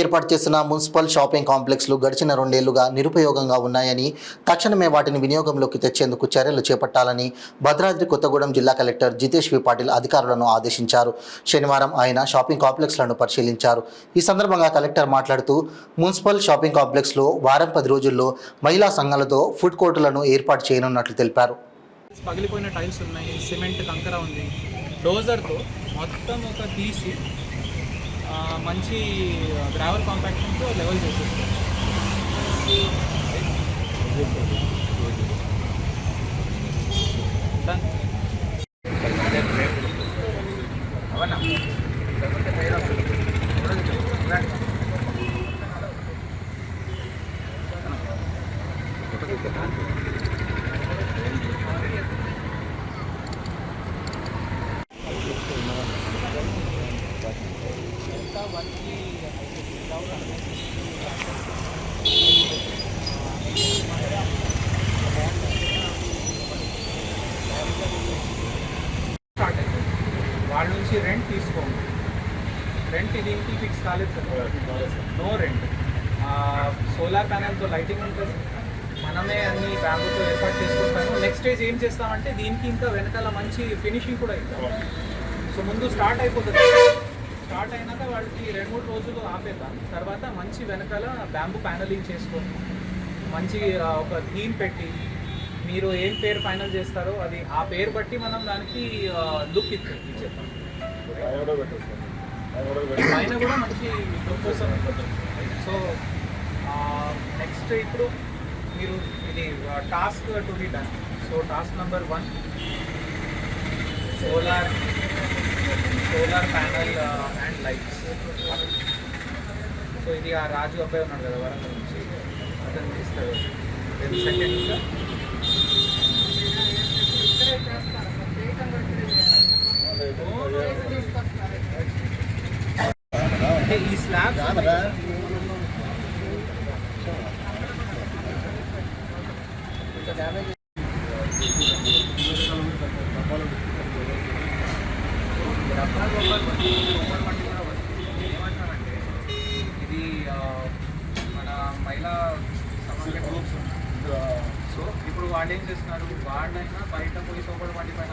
ఏర్పాటు చేసిన municipal shopping కాంప్లెక్స్లు గడిచిన 2 ఏళ్లుగా నిరుపయోగంగా ఉన్నాయని, తక్షణమే వాటిని వినియోగంలోకి తెచ్చేందుకు చర్యలు చేపట్టాలని భద్రాద్రి కొత్తగూడెం జిల్లా కలెక్టర్ జితేష్ వి పాటిల్ అధికారులను ఆదేశించారు. శనివారం ఆయన షాపింగ్ కాంప్లెక్స్లను పరిశీలించారు. ఈ సందర్భంగా కలెక్టర్ మాట్లాడుతూ, మున్సిపల్ షాపింగ్ కాంప్లెక్స్లో వారం 10 రోజుల్లో మహిళా సంఘాలతో ఫుడ్ కోర్టులను ఏర్పాటు చేయనున్నట్లు తెలిపారు. పగిలిపోయిన టైల్స్ ఉన్నాయి, సిమెంట్ కంకర ఉంది. డోజర్తో మొత్తం ఒక తీసి మంచి గ్రావెల్ కాంపాక్షన్తో లెవెల్ చేసేసుకోవచ్చు. వాళ్ళ నుంచి రెంట్ తీసుకోండి. రెంట్ దీనికి ఫిక్స్ కాలేదు కదా, నో రెంట్. సోలార్ ప్యానెల్తో లైటింగ్ ఉంటుంది, మనమే అన్ని బ్యాంబుతో ఏర్పాటు చేసుకుంటాము. నెక్స్ట్ స్టేజ్ ఏం చేస్తామంటే దీనికి ఇంకా వెనకాల మంచి ఫినిషింగ్ కూడా ఇద్దాం. సో ముందు స్టార్ట్ అయిపోతుంది, స్టార్ట్ అయినాక వాళ్ళకి 2-3 రోజులు ఆపేద్దాం. తర్వాత మంచి వెనకాల బ్యాంబూ ప్యానలింగ్ చేసుకొని మంచి ఒక థీమ్ పెట్టి మీరు ఏం పేరు ఫైనల్ చేస్తారో అది ఆ పేరు బట్టి మనం దానికి లుక్ ఇచ్చేద్దాం. పైన కూడా మంచి లుక్ కోసం. సో నెక్స్ట్ ఇప్పుడు మీరు ఇది task to be done. So task number 1 solar panel and lights. So ఇది ఆ రాజు అబ్బాయి ఉన్నాడు కదా వరంగల్ నుంచి, అతను ఇస్తాడు. దెన్ సెకండ్గా అంటే ఈ స్లాబ్ డ్యామేజ్ ఏమంటారంటే ఇది మన మహిళా సమాఖ్య గ్రూప్స్. సో ఇప్పుడు వాళ్ళు ఏం చేస్తున్నారు, వాళ్ళైనా బయట పోయి సోపడి బండి పైన